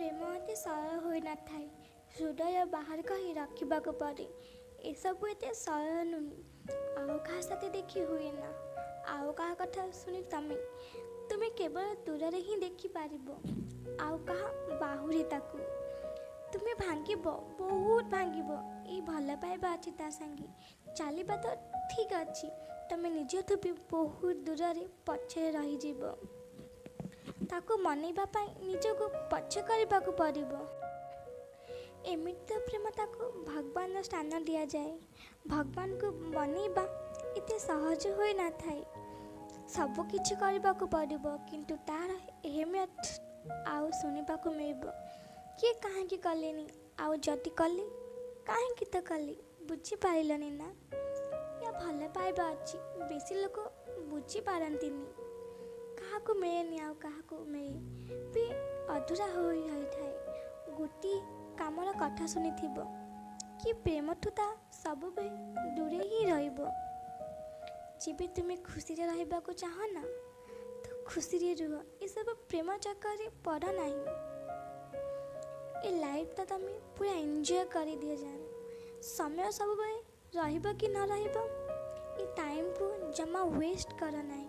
ପ୍ରେମ ଏତେ ସରଳ ହୋଇନଥାଏ। ହୃଦୟ ବାହାର କରି ରଖିବାକୁ ପଡ଼େ। ଏସବୁ ଏତେ ସରଳ ନୁହେଁ। ଆଉ କାହା ସାଥେ ଦେଖି ହୁଏନା। ଆଉ କାହା କଥା ଶୁଣି ତୁମେ କେବଳ ଦୂରରେ ହିଁ ଦେଖିପାରିବ। ଆଉ କାହା ବାହୁରେ ତାକୁ ତୁମେ ଭାଙ୍ଗିବ, ବହୁତ ଭାଙ୍ଗିବ। ଏଇ ଭଲ ପାଇବା ଅଛି ତା ସାଙ୍ଗେ ଚାଲିବା ତ ଠିକ୍ ଅଛି। ତୁମେ ନିଜଠୁ ବି ବହୁତ ଦୂରରେ ପଛରେ ରହିଯିବ। ତାକୁ ମନେଇବା ପାଇଁ ନିଜକୁ ପଛ କରିବାକୁ ପଡ଼ିବ। ଏମିତି ତ ପ୍ରେମ ତାକୁ ଭଗବାନର ସ୍ଥାନ ଦିଆଯାଏ। ଭଗବାନଙ୍କୁ ମନେଇବା ଏତେ ସହଜ ହୋଇନଥାଏ। ସବୁ କିଛି କରିବାକୁ ପଡ଼ିବ, କିନ୍ତୁ ତା'ର ଏହମିୟତ ଆଉ ଶୁଣିବାକୁ ମିଳିବ। କିଏ କାହିଁକି କଲେନି, ଆଉ ଯଦି କଲେ କାହିଁକି ତ କଲେ, ବୁଝିପାରିଲନି ନା? ୟା ଭଲ ପାଇବା ଅଛି, ବେଶୀ ଲୋକ ବୁଝିପାରନ୍ତିନି। କାହାକୁ ମିଳେନି, ଆଉ କାହାକୁ ମିଳେ ବି ଅଧୁରା ହୋଇ ରହିଥାଏ। ଗୋଟିଏ କାମର କଥା ଶୁଣିଥିବ କି ପ୍ରେମଠୁ ତା ସବୁବେଳେ ଦୂରେଇ ହିଁ ରହିବ। ଯେବେ ତୁମେ ଖୁସିରେ ରହିବାକୁ ଚାହଁ ନା, ତ ଖୁସିରେ ରୁହ। ଏସବୁ ପ୍ରେମ ଚକ୍କରରେ ପଡ଼ ନାହିଁ। ଏ ଲାଇଫ୍ ତ ତୁମେ ପୁରା ଏନ୍ଜୟ କରିଦିଅ ଜାଣ। ସମୟ ସବୁବେଳେ ରହିବ କି ନ ରହିବ, ଏ ଟାଇମ୍କୁ ଜମା ୱେଷ୍ଟ କର ନାହିଁ।